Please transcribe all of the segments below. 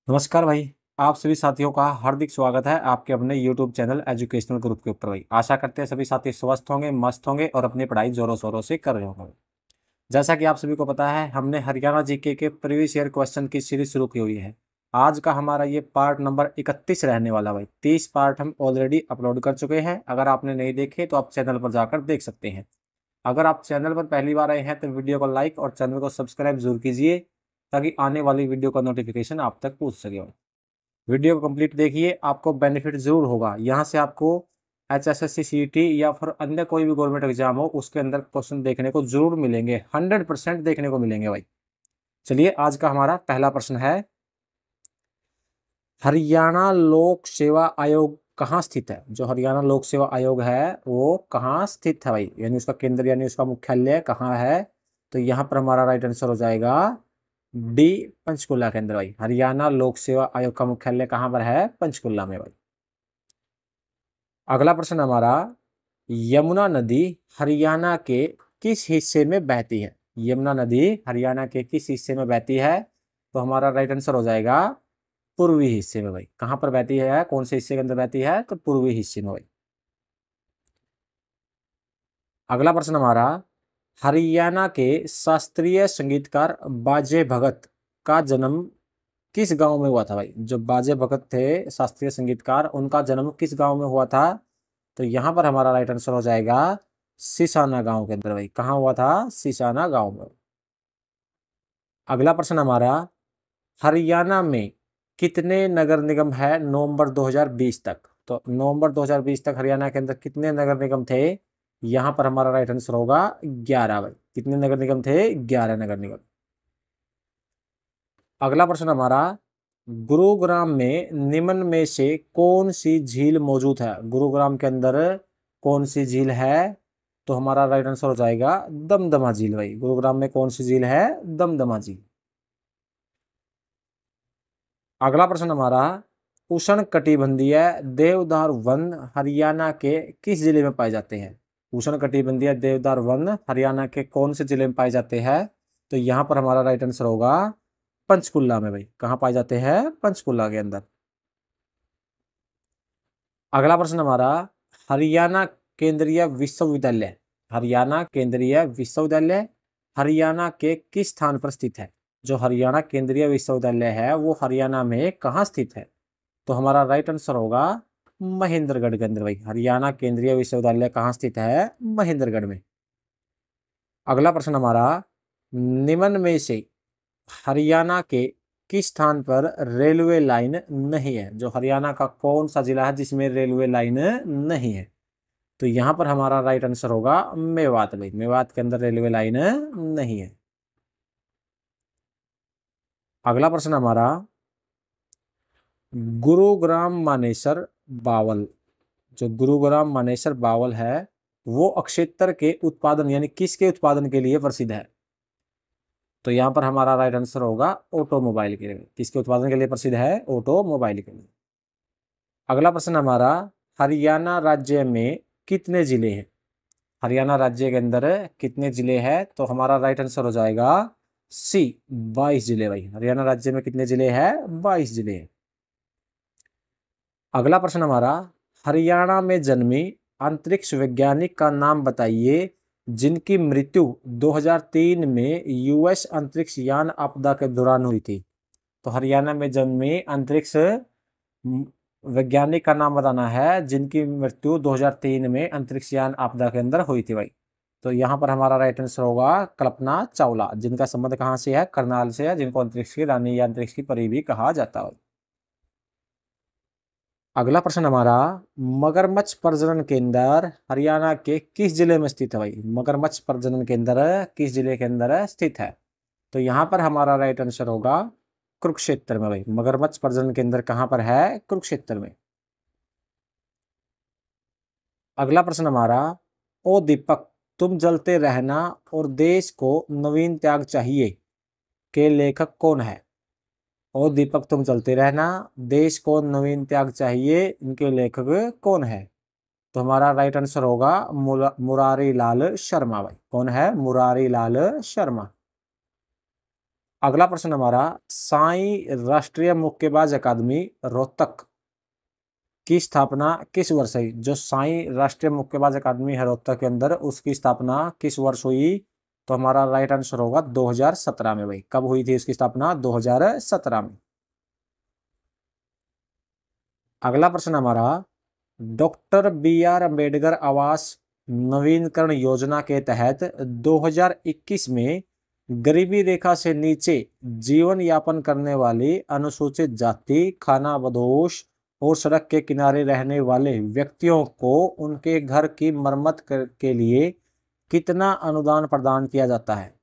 नमस्कार भाई। आप सभी साथियों का हार्दिक स्वागत है आपके अपने YouTube चैनल एजुकेशनल ग्रुप के ऊपर भाई। आशा करते हैं सभी साथी स्वस्थ होंगे, मस्त होंगे और अपनी पढ़ाई जोरों शोरों से कर रहे होंगे। जैसा कि आप सभी को पता है, हमने हरियाणा जीके के प्रीवियस ईयर क्वेश्चन की सीरीज शुरू की हुई है। आज का हमारा ये पार्ट नंबर 31 रहने वाला भाई। 30 पार्ट हम ऑलरेडी अपलोड कर चुके हैं। अगर आपने नहीं देखे तो आप चैनल पर जाकर देख सकते हैं। अगर आप चैनल पर पहली बार आए हैं तो वीडियो को लाइक और चैनल को सब्सक्राइब जरूर कीजिए, ताकि आने वाली वीडियो का नोटिफिकेशन आप तक पहुंच सके। वीडियो को कंप्लीट देखिए, आपको बेनिफिट ज़रूर होगा। यहाँ से आपको HSSC CET या फिर अन्य कोई भी गवर्नमेंट एग्जाम हो उसके अंदर क्वेश्चन देखने को जरूर मिलेंगे, 100% देखने को मिलेंगे भाई। चलिए, आज का हमारा पहला प्रश्न है, हरियाणा लोक सेवा आयोग कहाँ स्थित है? जो हरियाणा लोक सेवा आयोग है वो कहाँ स्थित है भाई, यानी उसका केंद्र यानी उसका मुख्यालय कहाँ है? तो यहाँ पर हमारा राइट आंसर हो जाएगा डी, पंचकुला के अंदर भाई। हरियाणा लोक सेवा आयोग का मुख्यालय कहाँ पर है? पंचकुला में भाई। अगला प्रश्न हमारा, यमुना नदी हरियाणा के किस हिस्से में बहती है? यमुना नदी हरियाणा के किस हिस्से में बहती है? तो हमारा राइट आंसर हो जाएगा पूर्वी हिस्से में भाई। कहां पर बहती है, कौन से हिस्से के अंदर बहती है? तो पूर्वी हिस्से में भाई। अगला प्रश्न हमारा, हरियाणा के शास्त्रीय संगीतकार बाजे भगत का जन्म किस गांव में हुआ था भाई? जो बाजे भगत थे शास्त्रीय संगीतकार, उनका जन्म किस गांव में हुआ था? तो यहाँ पर हमारा राइट आंसर हो जाएगा सिसाना गांव के अंदर भाई। कहाँ हुआ था? सिसाना गांव में। अगला प्रश्न हमारा, हरियाणा में कितने नगर निगम है नवंबर 2020 तक? तो नवंबर 2020 तक हरियाणा के अंदर कितने नगर निगम थे? यहाँ पर हमारा राइट आंसर होगा 11 भाई। कितने नगर निगम थे? 11 नगर निगम। अगला प्रश्न हमारा, गुरुग्राम में निम्न में से कौन सी झील मौजूद है? गुरुग्राम के अंदर कौन सी झील है? तो हमारा राइट आंसर हो जाएगा दमदमा झील भाई। गुरुग्राम में कौन सी झील है? दमदमा झील। अगला प्रश्न हमारा, उष्ण कटिबंधीय देवदार वन हरियाणा के किस जिले में पाए जाते हैं? उष्ण कटिबंधीय देवदार वन हरियाणा के कौन से जिले में पाए जाते हैं? तो यहाँ पर हमारा राइट आंसर होगा पंचकुला में भाई। कहाँ पाए जाते हैं? पंचकुला के अंदर। अगला प्रश्न हमारा, हरियाणा केंद्रीय विश्वविद्यालय हरियाणा केंद्रीय विश्वविद्यालय हरियाणा के किस स्थान पर स्थित है? जो हरियाणा केंद्रीय विश्वविद्यालय है वो हरियाणा में कहाँ स्थित है? तो हमारा राइट आंसर होगा महेंद्रगढ़ के अंदर भाई। हरियाणा केंद्रीय विश्वविद्यालय कहाँ स्थित है? महेंद्रगढ़ में। अगला प्रश्न हमारा, निम्न में से हरियाणा के किस स्थान पर रेलवे लाइन नहीं है? जो हरियाणा का कौन सा जिला है जिसमें रेलवे लाइन नहीं है? तो यहाँ पर हमारा राइट आंसर होगा मेवात भाई। मेवात के अंदर रेलवे लाइन नहीं है। अगला प्रश्न हमारा, गुरुग्राम मानेसर बावल जो गुरुग्राम मानेसर बावल है वो अक्षेत्र के उत्पादन यानी किसके उत्पादन के लिए प्रसिद्ध है? तो यहाँ पर हमारा राइट आंसर होगा ऑटोमोबाइल के लिए। किसके उत्पादन के लिए प्रसिद्ध है? ऑटोमोबाइल के लिए। अगला प्रश्न हमारा, हरियाणा राज्य में कितने जिले हैं? हरियाणा राज्य के अंदर कितने जिले हैं? तो हमारा राइट आंसर हो जाएगा सी, 22 जिले भाई। हरियाणा राज्य में कितने जिले हैं? 22 जिले हैं। अगला प्रश्न हमारा, हरियाणा में जन्मी अंतरिक्ष वैज्ञानिक का नाम बताइए जिनकी मृत्यु 2003 में US अंतरिक्ष यान आपदा के दौरान हुई थी। तो हरियाणा में जन्मे अंतरिक्ष वैज्ञानिक का नाम बताना है जिनकी मृत्यु 2003 में अंतरिक्ष यान आपदा के अंदर हुई थी भाई। तो यहाँ पर हमारा राइट आंसर होगा कल्पना चावला, जिनका संबंध कहाँ से है? करनाल से है, जिनको अंतरिक्ष की रानी या अंतरिक्ष की परी भी कहा जाता है। अगला प्रश्न हमारा, मगरमच्छ प्रजनन केंद्र हरियाणा के किस जिले में स्थित है भाई? मगरमच्छ प्रजनन केंद्र किस जिले के अंदर स्थित है? तो यहाँ पर हमारा राइट आंसर होगा कुरुक्षेत्र में भाई। मगरमच्छ प्रजनन केंद्र कहाँ पर है? कुरुक्षेत्र में। अगला प्रश्न हमारा, ओ दीपक तुम जलते रहना और देश को नवीन त्याग चाहिए के लेखक कौन है? ओ दीपक तुम जलते रहना, देश को नवीन त्याग चाहिए, इनके लेखक कौन है? तो हमारा राइट आंसर होगा मुरारी लाल शर्मा भाई। कौन है? मुरारी लाल शर्मा। अगला प्रश्न हमारा, साईं राष्ट्रीय मुक्केबाज अकादमी रोहतक की स्थापना किस वर्ष हुई? जो साईं राष्ट्रीय मुक्केबाज अकादमी है रोहतक के अंदर, उसकी स्थापना किस वर्ष हुई? तो हमारा राइट आंसर होगा 2017 में भाई। कब हुई थी इसकी स्थापना? 2017 में। अगला प्रश्न हमारा, डॉक्टर बी आर अम्बेडकर आवास नवीनकरण योजना के तहत 2021 में गरीबी रेखा से नीचे जीवन यापन करने वाली अनुसूचित जाति, खानाबदोश और सड़क के किनारे रहने वाले व्यक्तियों को उनके घर की मरम्मत के लिए कितना अनुदान प्रदान किया जाता है?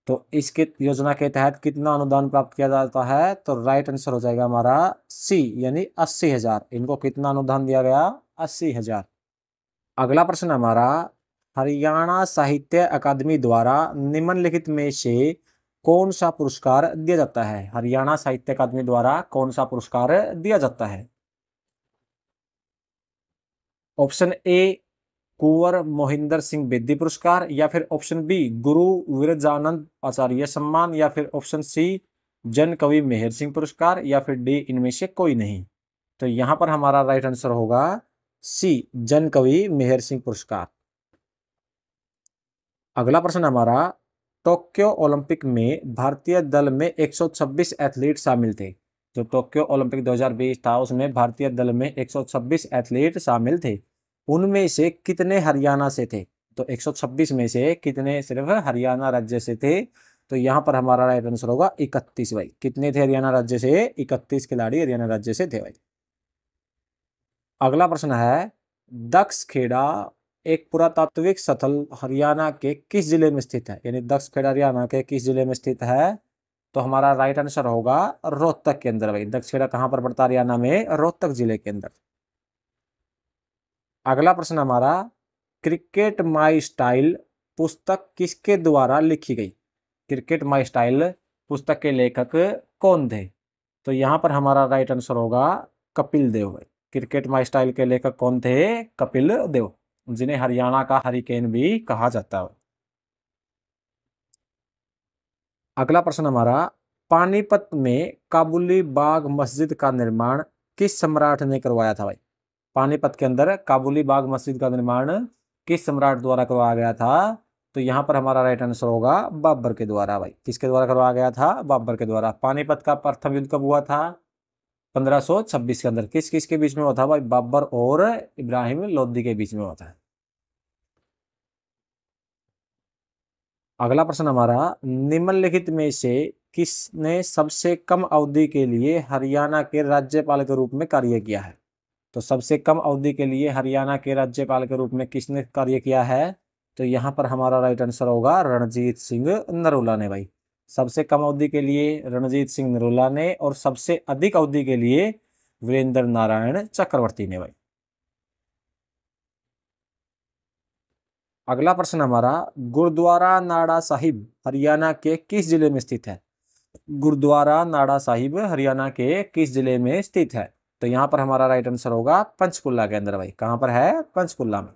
तो इसके योजना के तहत कितना अनुदान प्राप्त किया जाता है? तो राइट आंसर हो जाएगा हमारा सी, यानी 80,000। इनको कितना अनुदान दिया गया? 80,000। अगला प्रश्न हमारा, हरियाणा साहित्य अकादमी द्वारा निम्नलिखित में से कौन सा पुरस्कार दिया जाता है? हरियाणा साहित्य अकादमी द्वारा कौन सा पुरस्कार दिया जाता है? ऑप्शन ए कुंवर मोहिंदर सिंह बेदी पुरस्कार, या फिर ऑप्शन बी गुरु विरजानंद आचार्य सम्मान, या फिर ऑप्शन सी जन कवि मेहर सिंह पुरस्कार, या फिर डी इनमें से कोई नहीं। तो यहां पर हमारा राइट आंसर होगा सी, जन कवि मेहर सिंह पुरस्कार। अगला प्रश्न हमारा, टोक्यो ओलंपिक में भारतीय दल में 126 एथलीट शामिल थे। जो टोक्यो ओलंपिक 2020 था उसमें भारतीय दल में 126 एथलीट शामिल थे। उनमें से कितने हरियाणा से थे? तो 126 में से कितने सिर्फ हरियाणा राज्य से थे? तो यहां पर हमारा राइट आंसर होगा 31 भाई। कितने थे हरियाणा राज्य से? 31 खिलाड़ी हरियाणा राज्य से थे भाई। अगला प्रश्न है, दक्ष खेड़ा एक पुरातात्विक स्थल हरियाणा के किस जिले में स्थित है? यानी दक्ष खेड़ा हरियाणा के किस जिले में स्थित है? तो हमारा राइट आंसर होगा रोहतक के अंदर भाई। दक्ष खेड़ा कहां पर पड़ता है? हरियाणा में रोहतक जिले के अंदर। अगला प्रश्न हमारा, क्रिकेट माई स्टाइल पुस्तक किसके द्वारा लिखी गई? क्रिकेट माई स्टाइल पुस्तक के लेखक कौन थे? तो यहां पर हमारा राइट आंसर होगा कपिल देव भाई। क्रिकेट माई स्टाइल के लेखक कौन थे? कपिल देव, जिन्हें हरियाणा का हरिकेन भी कहा जाता है। अगला प्रश्न हमारा, पानीपत में काबुली बाग मस्जिद का निर्माण किस सम्राट ने करवाया था भाई? पानीपत के अंदर काबुली बाग मस्जिद का निर्माण किस सम्राट द्वारा करवाया गया था? तो यहां पर हमारा राइट आंसर होगा बाबर के द्वारा भाई। किसके द्वारा करवाया गया था? बाबर के द्वारा। पानीपत का प्रथम युद्ध कब हुआ था? 1526 के अंदर। किस किस के बीच में हुआ था भाई? बाबर और इब्राहिम लोदी के बीच में हुआ था। अगला प्रश्न हमारा, निम्नलिखित में से किसने सबसे कम अवधि के लिए हरियाणा के राज्यपाल के रूप में कार्य किया है? तो सबसे कम अवधि के लिए हरियाणा के राज्यपाल के रूप में किसने कार्य किया है? तो यहाँ पर हमारा राइट आंसर होगा रणजीत सिंह नरूला ने भाई। सबसे कम अवधि के लिए रणजीत सिंह नरूला ने, और सबसे अधिक अवधि के लिए वीरेंद्र नारायण चक्रवर्ती ने भाई। अगला प्रश्न हमारा, गुरुद्वारा नाड़ा साहिब हरियाणा के किस जिले में स्थित है? गुरुद्वारा नाड़ा साहिब हरियाणा के किस जिले में स्थित है? तो यहां पर हमारा राइट आंसर होगा पंचकुला के अंदर भाई। कहां पर है? पंचकुला में।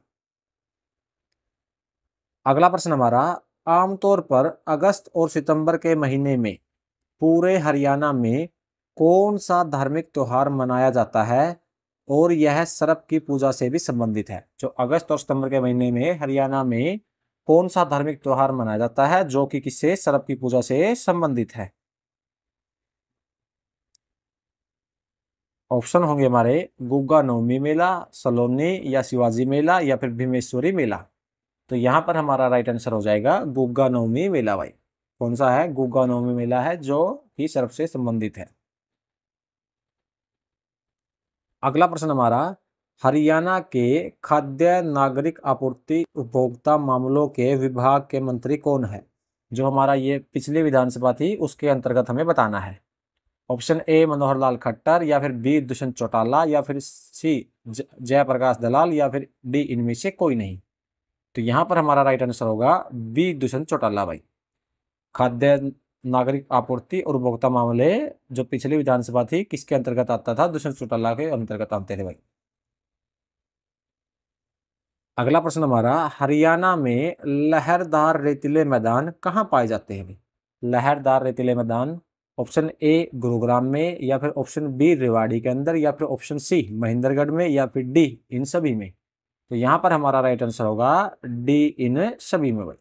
अगला प्रश्न हमारा, आमतौर पर अगस्त और सितंबर के महीने में पूरे हरियाणा में कौन सा धार्मिक त्योहार मनाया जाता है और यह सर्प की पूजा से भी संबंधित है? जो अगस्त और सितंबर के महीने में हरियाणा में कौन सा धार्मिक त्योहार मनाया जाता है जो कि किससे? सर्प की पूजा से संबंधित है। ऑप्शन होंगे हमारे, गुग्गा नवमी मेला, सलोनी या शिवाजी मेला, या फिर भीमेश्वरी मेला। तो यहां पर हमारा राइट आंसर हो जाएगा गुग्गा नवमी मेला भाई। कौन सा है? गुग्गा नवमी मेला है जो कि सर्प से संबंधित है। अगला प्रश्न हमारा, हरियाणा के खाद्य नागरिक आपूर्ति उपभोक्ता मामलों के विभाग के मंत्री कौन है? जो हमारा ये पिछली विधानसभा थी उसके अंतर्गत हमें बताना है। ऑप्शन ए मनोहर लाल खट्टर, या फिर बी दुष्यंत चौटाला, या फिर सी जयप्रकाश दलाल, या फिर डी इनमें से कोई नहीं। तो यहां पर हमारा राइट आंसर होगा बी दुष्यंत चौटाला भाई। खाद्य नागरिक आपूर्ति और उपभोक्ता मामले जो पिछली विधानसभा थी किसके अंतर्गत आता था? दुष्यंत चौटाला के अंतर्गत आते थे भाई। अगला प्रश्न हमारा, हरियाणा में लहरदार रेतीले मैदान कहाँ पाए जाते हैं भाई? लहरदार रेतीले मैदान, ऑप्शन ए गुरुग्राम में, या फिर ऑप्शन बी रेवाड़ी के अंदर, या फिर ऑप्शन सी महेंद्रगढ़ में, या फिर डी इन सभी में। तो यहाँ पर हमारा राइट आंसर होगा डी इन सभी में भाई।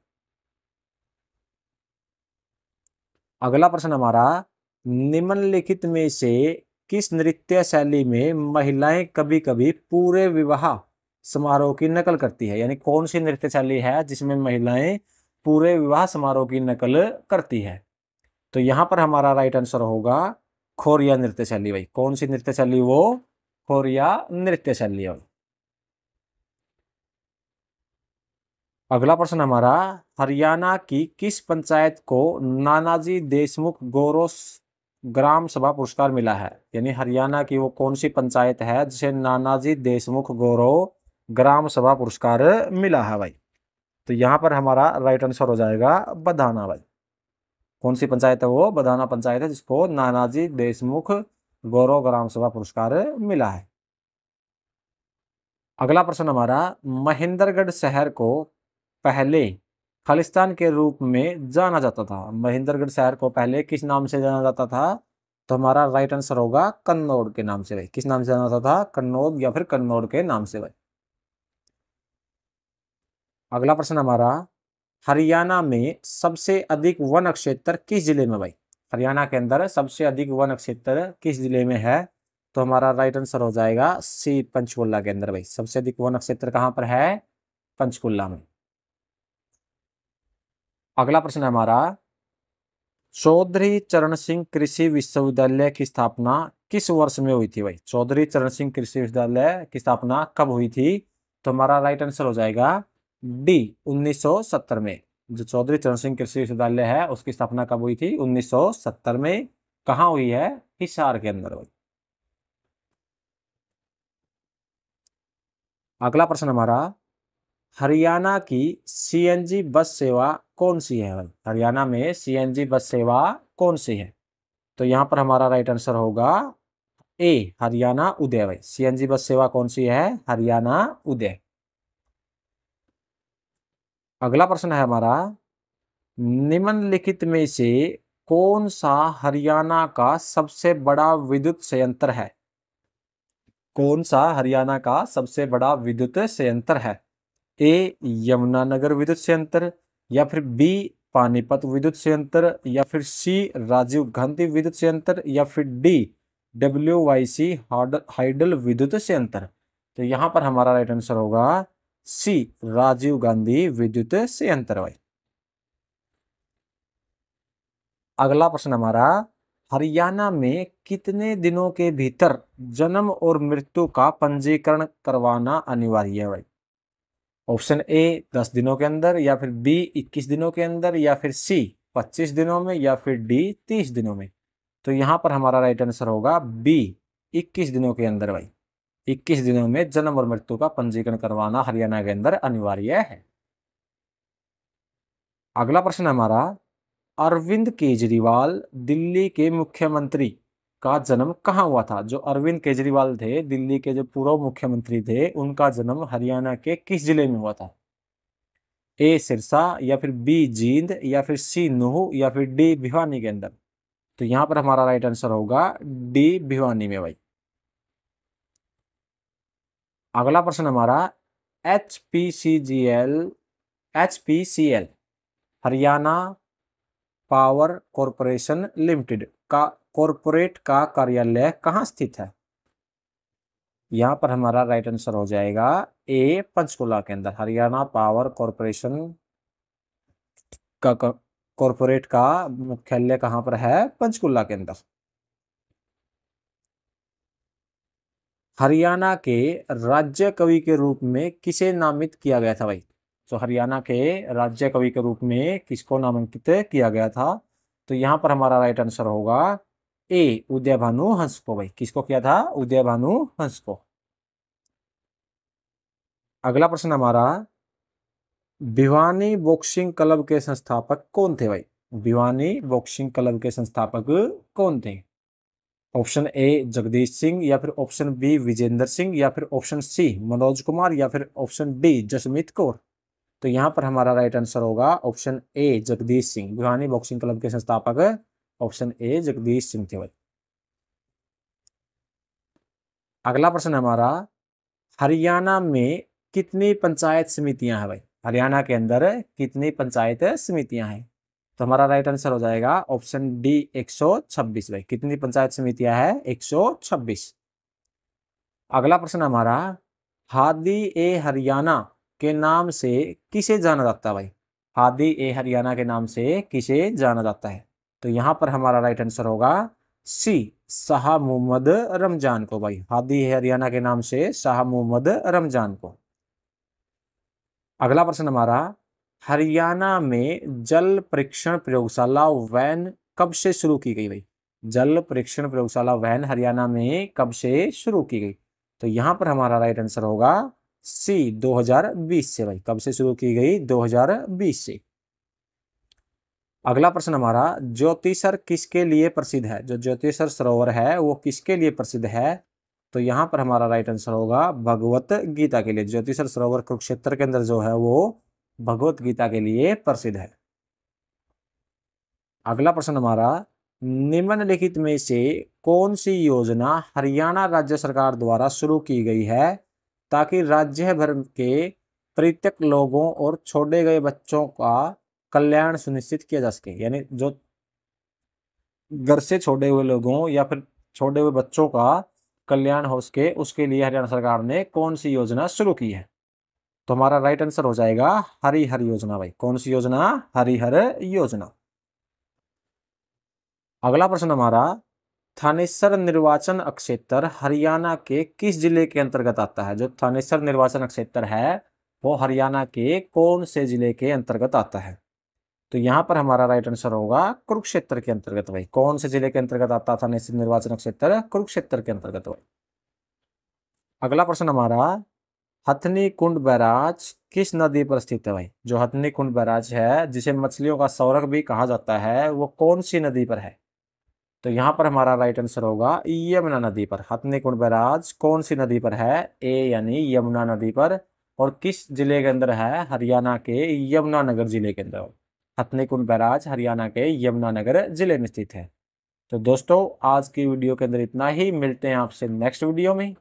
अगला प्रश्न हमारा, निम्नलिखित में से किस नृत्य शैली में महिलाएं कभी कभी पूरे विवाह समारोह की नकल करती है, यानी कौन सी नृत्य शैली है जिसमें महिलाएं पूरे विवाह समारोह की नकल करती है। तो यहां पर हमारा राइट आंसर होगा खोरिया नृत्य शैली भाई। कौन सी नृत्य शैली? वो खोरिया नृत्य शैली है। अगला प्रश्न हमारा, हरियाणा की किस पंचायत को नानाजी देशमुख गौरव ग्राम सभा पुरस्कार मिला है, यानी हरियाणा की वो कौन सी पंचायत है जिसे नानाजी देशमुख गौरव ग्राम सभा पुरस्कार मिला है भाई। तो यहाँ पर हमारा राइट आंसर हो जाएगा बधाना भाई। कौन सी पंचायत है? वो बधाना पंचायत है जिसको नानाजी देशमुख गौरव ग्राम सभा पुरस्कार मिला है। अगला प्रश्न हमारा, महेंद्रगढ़ शहर को पहले खालिस्तान के रूप में जाना जाता था। महेंद्रगढ़ शहर को पहले किस नाम से जाना जाता था? तो हमारा राइट आंसर होगा कन्नौज के नाम से भाई। किस नाम से जाना जाता था? कन्नौज या फिर कन्नौज के नाम से भाई। अगला प्रश्न हमारा, हरियाणा में सबसे अधिक वन क्षेत्र किस जिले में भाई? हरियाणा के अंदर सबसे अधिक वन क्षेत्र किस जिले में है? तो हमारा राइट आंसर हो जाएगा सी पंचकुला के अंदर भाई। सबसे अधिक वन क्षेत्र कहां पर है? पंचकुला में। अगला प्रश्न है हमारा, चौधरी चरण सिंह कृषि विश्वविद्यालय की स्थापना किस वर्ष में हुई थी भाई? चौधरी चरण सिंह कृषि विश्वविद्यालय की स्थापना कब हुई थी? तो हमारा राइट आंसर हो जाएगा डी 1970 में। जो चौधरी चरण सिंह कृषि विश्वविद्यालय है उसकी स्थापना कब हुई थी? 1970 में। कहाँ हुई है? हिसार के अंदर भाई। अगला प्रश्न हमारा, हरियाणा की सीएनजी बस सेवा कौन सी है भाई? हरियाणा में सीएनजी बस सेवा कौन सी है? तो यहाँ पर हमारा राइट आंसर होगा ए हरियाणा उदय भाई। सीएनजी बस सेवा कौन सी है? हरियाणा उदय। अगला प्रश्न है हमारा, निम्नलिखित में से कौन सा हरियाणा का सबसे बड़ा विद्युत संयंत्र है? कौन सा हरियाणा का सबसे बड़ा विद्युत संयंत्र है? ए यमुनानगर विद्युत संयंत्र, या फिर बी पानीपत विद्युत संयंत्र, या फिर सी राजीव गांधी विद्युत संयंत्र, या फिर डी WYC हाइडल विद्युत संयंत्र। तो यहाँ पर हमारा राइट आंसर होगा सी राजीव गांधी विद्युत संयंत्र भाई। अगला प्रश्न हमारा, हरियाणा में कितने दिनों के भीतर जन्म और मृत्यु का पंजीकरण करवाना अनिवार्य है भाई? ऑप्शन ए 10 दिनों के अंदर, या फिर बी 21 दिनों के अंदर, या फिर सी 25 दिनों में, या फिर डी 30 दिनों में। तो यहाँ पर हमारा राइट आंसर होगा बी 21 दिनों के अंदर भाई। 21 दिनों में जन्म और मृत्यु का पंजीकरण करवाना हरियाणा के अंदर अनिवार्य है। अगला प्रश्न हमारा, अरविंद केजरीवाल दिल्ली के मुख्यमंत्री का जन्म कहाँ हुआ था? जो अरविंद केजरीवाल थे, दिल्ली के जो पूर्व मुख्यमंत्री थे, उनका जन्म हरियाणा के किस जिले में हुआ था? ए सिरसा, या फिर बी जींद, या फिर सी नूह, या फिर डी भिवानी के अंदर। तो यहाँ पर हमारा राइट आंसर होगा डी भिवानी में भाई। अगला प्रश्न हमारा, HPCL Haryana power corporation limited का कॉरपोरेट का कार्यालय कहाँ स्थित है? यहाँ पर हमारा राइट आंसर हो जाएगा ए पंचकुला के अंदर। हरियाणा पावर कॉरपोरेशन का कॉरपोरेट का मुख्यालय कहाँ पर है? पंचकुला के अंदर। हरियाणा के राज्य कवि के रूप में किसे नामित किया गया था भाई? तो हरियाणा के राज्य कवि के रूप में किसको नामांकित किया गया था? तो यहाँ पर हमारा राइट आंसर होगा ए उदय भानु हंस को भाई। किसको किया था? उदय भानु हंस को। अगला प्रश्न हमारा, भिवानी बॉक्सिंग क्लब के संस्थापक कौन थे भाई? भिवानी बॉक्सिंग क्लब के संस्थापक कौन थे? ऑप्शन ए जगदीश सिंह, या फिर ऑप्शन बी विजेंद्र सिंह, या फिर ऑप्शन सी मनोज कुमार, या फिर ऑप्शन डी जसमीत कौर। तो तो यहाँ पर हमारा राइट आंसर होगा option A Jagdish Singh. Bhiwani boxing club के संस्थापक ऑप्शन ए जगदीश सिंह थे भाई। अगला प्रश्न हमारा, हरियाणा में कितनी पंचायत समितियां हैं भाई? हरियाणा के अंदर कितनी पंचायत समितियां हैं? तो हमारा राइट आंसर हो जाएगा ऑप्शन डी 126 भाई। कितनी पंचायत समितियां हैं? 126। अगला प्रश्न हमारा, हादी ए हरियाणा के नाम से किसे जाना जाता है भाई? हादी ए हरियाणा के नाम से किसे जाना जाता है? तो यहां पर हमारा राइट आंसर होगा सी शाह मोहम्मद रमजान को भाई। हादी ए हरियाणा के नाम से शाह मोहम्मद रमजान को। अगला प्रश्न हमारा, हरियाणा में जल परीक्षण प्रयोगशाला वैन कब से शुरू की गई भाई? जल परीक्षण प्रयोगशाला वैन हरियाणा में कब से शुरू की गई? तो यहां पर हमारा राइट आंसर होगा सी 2020 से भाई। कब से शुरू की गई? 2020 से। अगला प्रश्न हमारा, ज्योतिसर किसके लिए प्रसिद्ध है? जो ज्योतिसर सरोवर है वो किसके लिए प्रसिद्ध है? तो यहां पर हमारा राइट आंसर होगा भगवत गीता के लिए। ज्योतिसर सरोवर कुरुक्षेत्र के अंदर जो है वो भगवत गीता के लिए प्रसिद्ध है। अगला प्रश्न हमारा, निम्नलिखित में से कौन सी योजना हरियाणा राज्य सरकार द्वारा शुरू की गई है ताकि राज्य भर के परित्यक्त लोगों और छोड़े गए बच्चों का कल्याण सुनिश्चित किया जा सके? यानी जो घर से छोड़े हुए लोगों या फिर छोड़े हुए बच्चों का कल्याण हो सके, उसके लिए हरियाणा सरकार ने कौन सी योजना शुरू की है? तो हमारा राइट आंसर हो जाएगा हरिहर योजना भाई। कौन सी योजना? हरिहर योजना। अगला प्रश्न हमारा, थानेसर निर्वाचन क्षेत्र हरियाणा के किस जिले के अंतर्गत आता है? जो थानेसर निर्वाचन क्षेत्र है वो हरियाणा के कौन से जिले के अंतर्गत आता है? तो यहां पर हमारा राइट आंसर होगा कुरुक्षेत्र के अंतर्गत भाई। कौन से जिले के अंतर्गत आता था थानेसर निर्वाचन क्षेत्र? कुरुक्षेत्र के अंतर्गत भाई। अगला प्रश्न हमारा, हथनी कुंड बैराज किस नदी पर स्थित है भाई? जो हथनी कुंड बैराज है जिसे मछलियों का स्वर्ग भी कहा जाता है वो कौन सी नदी पर है? तो यहां पर हमारा राइट आंसर होगा यमुना नदी पर। हथनी कुंड बैराज कौन सी नदी पर है? ए यानी यमुना नदी पर। और किस जिले के अंदर है? हरियाणा के यमुनानगर जिले के अंदर। हथनी कुंड बैराज हरियाणा के यमुनानगर जिले में स्थित है। तो दोस्तों आज की वीडियो के अंदर इतना ही। मिलते हैं आपसे नेक्स्ट वीडियो में।